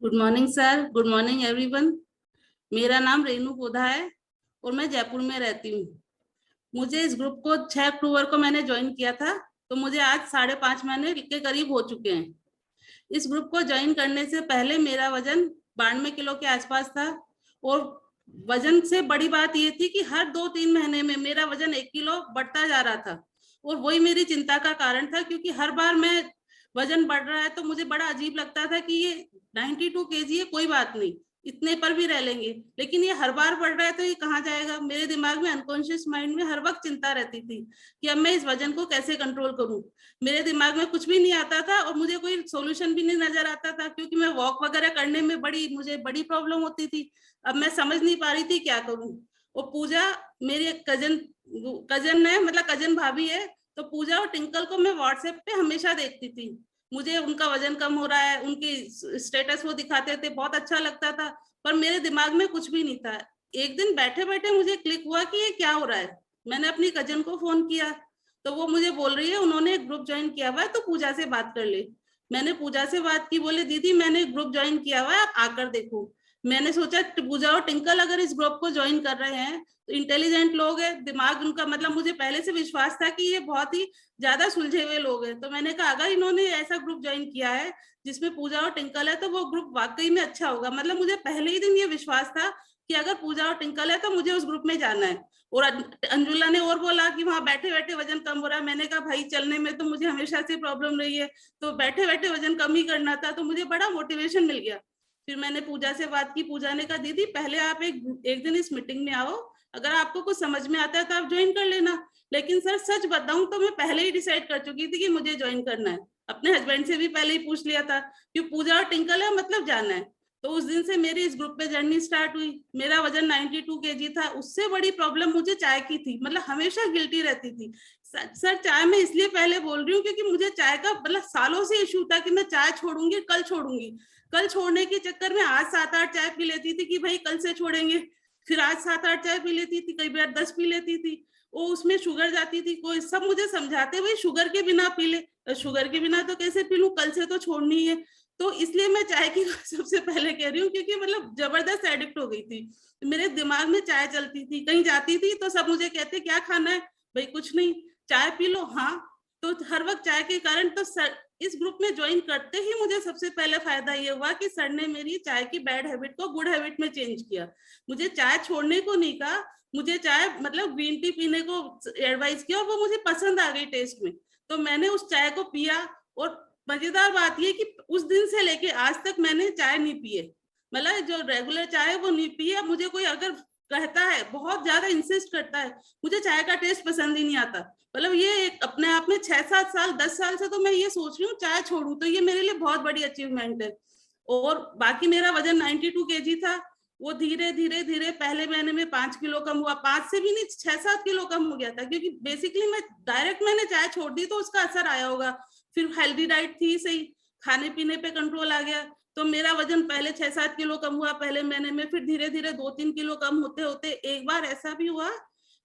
Good morning sir, good morning everyone. मेरा नाम रेनू पोधा है और मैं जयपुर में रहती हूँ। मुझे इस ग्रुप को 6 अक्टूबर को मैंने ज्वाइन किया था, तो मुझे आज 5.5 महीने के करीब हो चुके हैं। इस ग्रुप को ज्वाइन करने से पहले मेरा वजन 92 किलो के आसपास था और वजन से बड़ी बात ये थी कि हर 2-3 महीने में मेरा वजन 1 किलो बढ़ता जा रहा था और वही मेरी चिंता का कारण था, क्योंकि हर बार मैं वजन बढ़ रहा है तो मुझे बड़ा अजीब लगता था कि ये 92 kg है, कोई बात नहीं, इतने पर भी रह लेंगे, लेकिन ये हर बार बढ़ रहा है तो ये कहाँ जाएगा। मेरे दिमाग में, अनकॉन्शियस माइंड में हर वक्त चिंता रहती थी कि अब मैं इस वजन को कैसे कंट्रोल करूं। मेरे दिमाग में कुछ भी नहीं आता था और मुझे कोई सोल्यूशन भी नहीं नजर आता था, क्योंकि मैं वॉक वगैरह करने में मुझे बड़ी प्रॉब्लम होती थी। अब मैं समझ नहीं पा रही थी क्या करूं। और पूजा मेरी एक कजन कजन है, मतलब कजन भाभी है, तो पूजा और टिंकल को मैं व्हाट्सएप पे हमेशा देखती थी। मुझे उनका वजन कम हो रहा है, उनकी स्टेटस वो दिखाते थे, बहुत अच्छा लगता था, पर मेरे दिमाग में कुछ भी नहीं था। एक दिन बैठे बैठे मुझे क्लिक हुआ कि ये क्या हो रहा है। मैंने अपनी कजन को फोन किया तो वो मुझे बोल रही है उन्होंने एक ग्रुप ज्वाइन किया हुआ है, तो पूजा से बात कर ले। मैंने पूजा से बात की, बोले दीदी मैंने ग्रुप ज्वाइन किया हुआ है, आप आकर देखो। मैंने सोचा पूजा और टिंकल अगर इस ग्रुप को ज्वाइन कर रहे हैं तो इंटेलिजेंट लोग हैं, दिमाग उनका, मतलब मुझे पहले से विश्वास था कि ये बहुत ही ज्यादा सुलझे हुए लोग हैं। तो मैंने कहा अगर इन्होंने ऐसा ग्रुप ज्वाइन किया है जिसमें पूजा और टिंकल है तो वो ग्रुप वाकई में अच्छा होगा। मतलब मुझे पहले ही दिन ये विश्वास था कि अगर पूजा और टिंकल है तो मुझे उस ग्रुप में जाना है। और अंजुला ने और बोला कि वहां बैठे बैठे वजन कम हो रहा है। मैंने कहा भाई चलने में तो मुझे हमेशा से प्रॉब्लम रही है, तो बैठे बैठे वजन कम ही करना था, तो मुझे बड़ा मोटिवेशन मिल गया। फिर मैंने पूजा से बात की, पूजा ने कहा दीदी पहले आप एक दिन इस मीटिंग में आओ, अगर आपको कुछ समझ में आता है तो आप ज्वाइन कर लेना। लेकिन सर सच बताऊं तो मैं पहले ही डिसाइड कर चुकी थी कि मुझे ज्वाइन करना है। अपने हस्बैंड से भी पहले ही पूछ लिया था कि पूजा और टिंकल है मतलब जाना है। तो उस दिन से मेरी इस ग्रुप पे जर्नी स्टार्ट हुई। मेरा वजन 92 kg था। उससे बड़ी प्रॉब्लम मुझे चाय की थी, मतलब हमेशा गिल्टी रहती थी। सर चाय मैं इसलिए पहले बोल रही हूँ क्योंकि मुझे चाय का मतलब सालों से इशू था कि मैं चाय छोड़ूंगी, कल छोड़ूंगी। कल छोड़ने के चक्कर में आज 7-8 चाय पी लेती थी कि भाई कल से छोड़ेंगे, फिर आज 7-8 चाय पी लेती थी, कई बार 10 पी लेती थी। वो उसमें शुगर जाती थी, कोई सब मुझे समझाते भाई शुगर के बिना पी ले, शुगर के बिना तो कैसे पी लूं, कल से तो छोड़नी है। तो इसलिए मैं चाय की सबसे पहले कह रही हूँ, क्योंकि मतलब जबरदस्त एडिक्ट हो गई थी। मेरे दिमाग में चाय चलती थी, कहीं जाती थी तो सब मुझे कहते क्या खाना है, भाई कुछ नहीं, चाय पी लो। हाँ, तो हर वक्त चाय के कारण तो सर इस ग्रुप में ज्वाइन करते ही मुझे सबसे पहले फायदा ये हुआ कि सर ने मेरी चाय की बैड हैबिट को गुड हैबिट में चेंज किया। मुझे चाय छोड़ने को नहीं कहा, मुझे चाय मतलब ग्रीन टी पीने को एडवाइस किया और वो मुझे पसंद आ गई टेस्ट में। तो मैंने उस चाय को पिया। और मजेदार बात यह कि उस दिन से लेके आज तक मैंने चाय नहीं पी है, मतलब जो रेगुलर चाय है वो नहीं पी है। मुझे कोई अगर कहता है, बहुत ज्यादा इंसिस्ट करता है, मुझे चाय का टेस्ट पसंद ही नहीं आता। मतलब ये एक अपने आप में 6-7 साल 10 साल से तो मैं ये सोच रही हूँ चाय छोड़ू, तो ये मेरे लिए बहुत बड़ी अचीवमेंट है। और बाकी मेरा वजन 92 kg था, वो धीरे धीरे धीरे पहले महीने में 5 किलो कम हुआ, 5 से भी नहीं 6-7 किलो कम हो गया था, क्योंकि बेसिकली मैंने चाय छोड़ दी तो उसका असर आया होगा। फिर हेल्दी डाइट थी सही, खाने पीने पे कंट्रोल आ गया, तो मेरा वजन पहले 6-7 किलो कम हुआ पहले महीने में, फिर धीरे धीरे 2-3 किलो कम होते होते एक बार ऐसा भी हुआ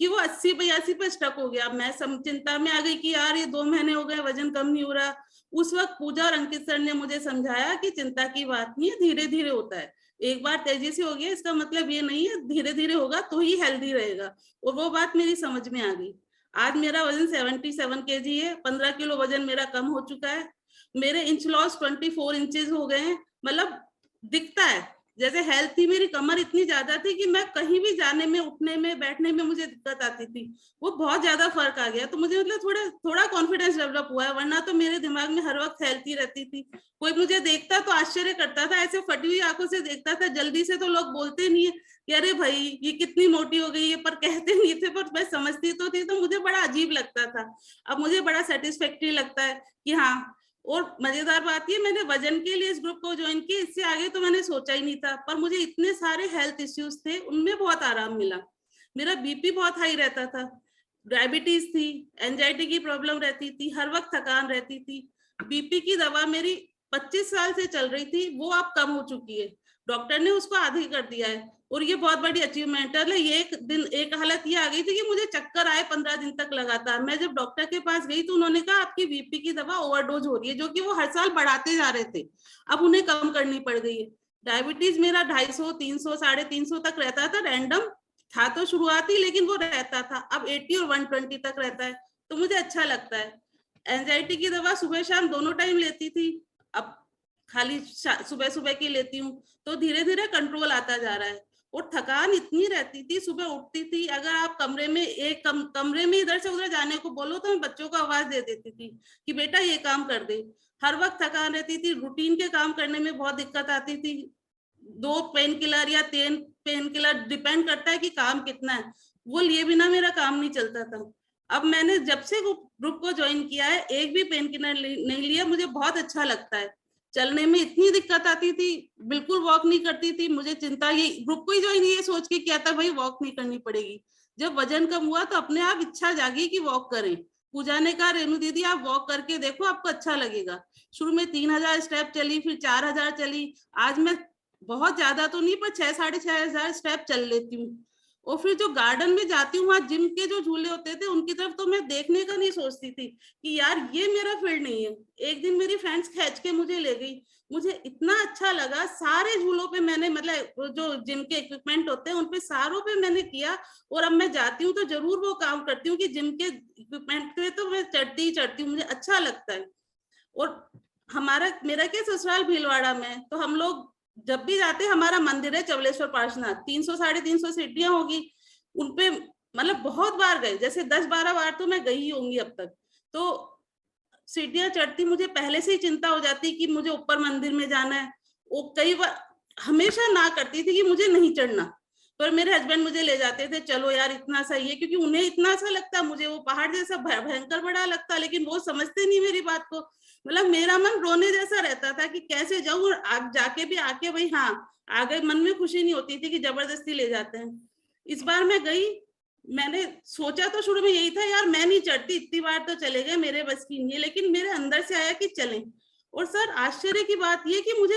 कि वो 80-82 पे स्टक हो गया। मैं चिंता में आ गई कि यार ये 2 महीने हो गए वजन कम नहीं हो रहा। उस वक्त पूजा और अंकित सर ने मुझे समझाया कि चिंता की बात नहीं है, धीरे धीरे होता है, एक बार तेजी से हो गया इसका मतलब ये नहीं है, धीरे धीरे होगा तो ही हेल्दी रहेगा। और वो बात मेरी समझ में आ गई। आज मेरा वजन 77 kg है, 15 किलो वजन मेरा कम हो चुका है। मेरे इंच लॉस 24 इंचेस हो गए हैं, मतलब दिखता है। जैसे हेल्थ थी, मेरी कमर इतनी ज्यादा थी कि मैं कहीं भी जाने में, उठने में, बैठने में मुझे दिक्कत आती थी, वो बहुत ज्यादा फर्क आ गया। तो मुझे मतलब थोड़ा थोड़ा कॉन्फिडेंस डेवलप हुआ है, वरना तो मेरे दिमाग में हर वक्त हेल्थ ही रहती थी। कोई मुझे देखता तो आश्चर्य करता था, ऐसे फटी हुई आंखों से देखता था, जल्दी से तो लोग बोलते नहीं है कि अरे भाई ये कितनी मोटी हो गई है, पर कहते नहीं थे, पर मैं समझती तो थी, तो मुझे बड़ा अजीब लगता था। अब मुझे बड़ा सेटिस्फैक्ट्री लगता है कि हाँ। और मजेदार बात ये, मैंने वजन के लिए इस ग्रुप को ज्वाइन किया, इससे आगे तो मैंने सोचा ही नहीं था, पर मुझे इतने सारे हेल्थ इश्यूज थे उनमें बहुत आराम मिला। मेरा बीपी बहुत हाई रहता था, डायबिटीज थी, एंजाइटी की प्रॉब्लम रहती थी, हर वक्त थकान रहती थी। बीपी की दवा मेरी 25 साल से चल रही थी वो अब कम हो चुकी है, डॉक्टर ने उसको आधी कर दिया है। और ये बहुत बड़ी अचीवमेंट है। ये एक दिन एक हालत ये आ गई थी कि मुझे चक्कर आए 15 दिन तक लगातार। मैं जब डॉक्टर के पास गई तो उन्होंने कहा आपकी बीपी की दवा ओवरडोज हो रही है, जो कि वो हर साल बढ़ाते जा रहे थे, अब उन्हें कम करनी पड़ गई है। डायबिटीज मेरा 250, 300, 350 तक रहता था, रैंडम था तो शुरुआती, लेकिन वो रहता था। अब 80 और 120 तक रहता है, तो मुझे अच्छा लगता है। एंजाइटी की दवा सुबह शाम दोनों टाइम लेती थी, अब खाली सुबह सुबह की लेती हूँ, तो धीरे धीरे कंट्रोल आता जा रहा है। और थकान इतनी रहती थी, सुबह उठती थी, अगर आप कमरे में कमरे में इधर से उधर जाने को बोलो तो मैं बच्चों को आवाज दे देती थी कि बेटा ये काम कर दे। हर वक्त थकान रहती थी, रूटीन के काम करने में बहुत दिक्कत आती थी। 2 पेन किलर या 3 पेन किलर, डिपेंड करता है कि काम कितना है, वो लिए बिना मेरा काम नहीं चलता था। अब मैंने जब से ग्रुप को ज्वाइन किया है, एक भी पेन किलर नहीं लिया, मुझे बहुत अच्छा लगता है। चलने में इतनी दिक्कत आती थी, बिल्कुल वॉक नहीं करती थी, मुझे चिंता, ये ग्रुप को ही ज्वाइन ये सोच के किया था भाई वॉक नहीं करनी पड़ेगी। जब वजन कम हुआ तो अपने आप इच्छा जागी कि वॉक करें। पूजा ने कहा रेनू दीदी आप वॉक करके देखो, आपको अच्छा लगेगा। शुरू में 3000 स्टेप चली, फिर 4000 चली, आज मैं बहुत ज्यादा तो नहीं पर 6-6.5 स्टेप चल लेती हूँ। और फिर जो गार्डन में जाती हूँ, वहां जिम के जो झूले होते थे उनकी तरफ तो मैं देखने का नहीं सोचती थी कि यार ये मेरा फील्ड नहीं है। एक दिन मेरी फ्रेंड्स खींच के मुझे ले गई, मुझे इतना अच्छा लगा। सारे झूलों पे मैंने, मतलब जो जिम के इक्विपमेंट होते हैं उन पे सारों पे मैंने किया। और अब मैं जाती हूँ तो जरूर वो काम करती हूँ कि जिम के इक्विपमेंट पे तो मैं चढ़ती ही चढ़ती हूँ, मुझे अच्छा लगता है। और मेरा क्या ससुराल भीलवाड़ा में, तो हम लोग जब भी जाते, हमारा मंदिर है चवलेश्वर पार्श्वनाथ, 300-350 सीढ़ियां होगी उनपे, मतलब बहुत बार गए, जैसे 10-12 बार तो मैं गई होंगी अब तक। तो सीढ़ियां चढ़ती मुझे पहले से ही चिंता हो जाती कि मुझे ऊपर मंदिर में जाना है। वो कई बार हमेशा ना करती थी कि मुझे नहीं चढ़ना, पर मेरे हस्बैंड मुझे ले जाते थे, चलो यार इतना सही है, क्योंकि उन्हें इतना सा लगता, मुझे वो पहाड़ जैसा भयंकर बड़ा लगता, लेकिन वो समझते नहीं मेरी बात को। मतलब मेरा मन रोने जैसा रहता था कि कैसे जाऊं, और आप जाके भी आके भाई हाँ आगे, मन में खुशी नहीं होती थी कि जबरदस्ती ले जाते हैं। इस बार मैं गई, मैंने सोचा तो शुरू में यही था यार मैं नहीं चढ़ती, इतनी बार तो चले गए, मेरे बस की नहीं है, लेकिन मेरे अंदर से आया कि चलें। और सर आश्चर्य की बात ये कि मुझे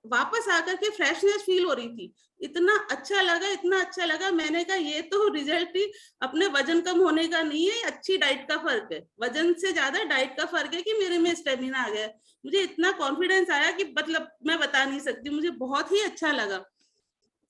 वापस आकर के फ्रेशनेस फील हो रही थी, इतना अच्छा लगा, इतना अच्छा लगा। मैंने कहा ये तो रिजल्ट ही अपने वजन कम होने का नहीं है, अच्छी डाइट का फर्क है, वजन से ज्यादा डाइट का फर्क है कि मेरे में स्टेमिना आ गया। मुझे इतना कॉन्फिडेंस आया कि मतलब मैं बता नहीं सकती, मुझे बहुत ही अच्छा लगा।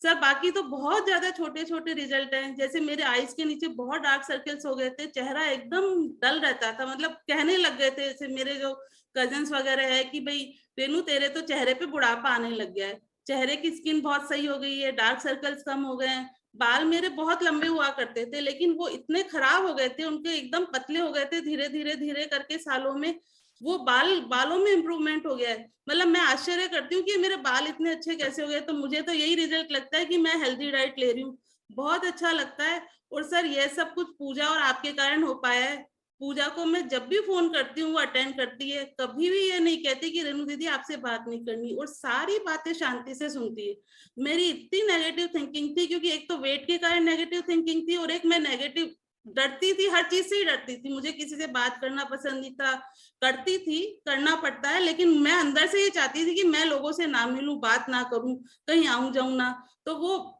सर बाकी तो बहुत ज्यादा छोटे छोटे रिजल्ट हैं, जैसे मेरे आईज के नीचे बहुत डार्क सर्कल्स हो गए थे, चेहरा एकदम डल रहता था, मतलब कहने लग गए थे जैसे मेरे जो कजन्स वगैरह है कि भाई रेनू तेरे तो चेहरे पे बुढ़ापा आने लग गया है, चेहरे की स्किन बहुत सही हो गई है, डार्क सर्कल्स कम हो गए हैं। बाल मेरे बहुत लंबे हुआ करते थे, लेकिन वो इतने खराब हो गए थे, उनके एकदम पतले हो गए थे, धीरे धीरे धीरे करके सालों में वो बालों में इम्प्रूवमेंट हो गया है। मतलब मैं आश्चर्य करती हूँ कि मेरे बाल इतने अच्छे कैसे हो गए। तो मुझे तो यही रिजल्ट लगता है कि मैं हेल्दी डाइट ले रही हूँ, बहुत अच्छा लगता है। और सर ये सब कुछ पूजा और आपके कारण हो पाया है। पूजा को मैं जब भी फोन करती हूँ वो अटेंड करती है, कभी भी ये नहीं कहती कि रेनू दीदी आपसे बात नहीं करनी, और सारी बातें शांति से सुनती है। मेरी इतनी नेगेटिव थिंकिंग थी, क्योंकि एक तो वेट के कारण नेगेटिव थिंकिंग थी, और एक मैं नेगेटिव डरती थी, हर चीज से ही डरती थी, मुझे किसी से बात करना पसंद नहीं था। करती थी, करना पड़ता है, लेकिन मैं अंदर से ये चाहती थी कि मैं लोगों से ना मिलूं, बात ना करूं, कहीं आऊं जाऊं ना। तो वो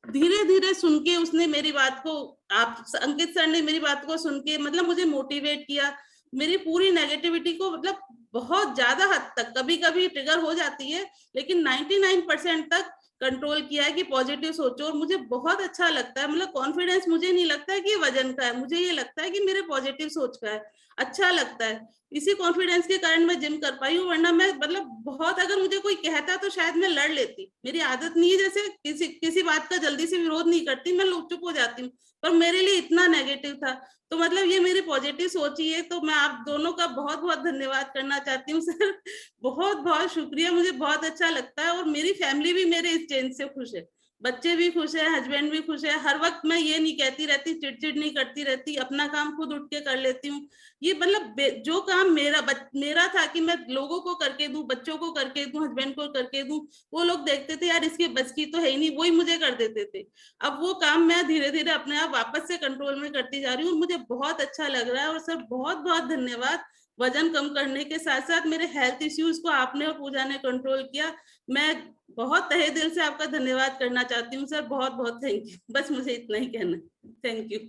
धीरे धीरे सुन के उसने मेरी बात को, आप अंकित सर ने मेरी बात को सुन के मतलब मुझे मोटिवेट किया, मेरी पूरी नेगेटिविटी को, मतलब बहुत ज्यादा हद तक, कभी कभी ट्रिगर हो जाती है, लेकिन 99% तक कंट्रोल किया है कि पॉजिटिव सोचो। और मुझे बहुत अच्छा लगता है, मतलब कॉन्फिडेंस मुझे नहीं लगता है कि वजन का है, मुझे ये लगता है कि मेरे पॉजिटिव सोच का है, अच्छा लगता है। इसी कॉन्फिडेंस के कारण मैं जिम कर पाई हूँ, वरना मैं मतलब बहुत, अगर मुझे कोई कहता तो शायद मैं लड़ लेती, मेरी आदत नहीं है, जैसे किसी बात का जल्दी से विरोध नहीं करती, मैं चुप हो जाती हूँ, पर मेरे लिए इतना नेगेटिव था। तो मतलब ये मेरी पॉजिटिव सोच ही है। तो मैं आप दोनों का बहुत बहुत धन्यवाद करना चाहती हूँ सर, बहुत बहुत शुक्रिया, मुझे बहुत अच्छा लगता है। और मेरी फैमिली भी मेरे इस चेंज से खुश है, बच्चे भी खुश है, हस्बैंड भी खुश है। हर वक्त मैं ये नहीं कहती रहती, चिड़चिड़ नहीं करती रहती, अपना काम खुद उठ के कर लेती हूँ। ये मतलब जो काम मेरा था कि मैं लोगों को करके दूं, बच्चों को करके दूं, हस्बैंड को करके दूं, वो लोग देखते थे यार इसके बस की तो है ही नहीं, वही मुझे कर देते थे। अब वो काम मैं धीरे धीरे अपने आप वापस से कंट्रोल में करती जा रही हूँ, मुझे बहुत अच्छा लग रहा है। और सर बहुत बहुत धन्यवाद, वजन कम करने के साथ साथ मेरे हेल्थ इश्यूज को आपने और पूजा ने कंट्रोल किया। मैं बहुत तहे दिल से आपका धन्यवाद करना चाहती हूँ सर, बहुत बहुत थैंक यू। बस मुझे इतना ही कहना है, थैंक यू।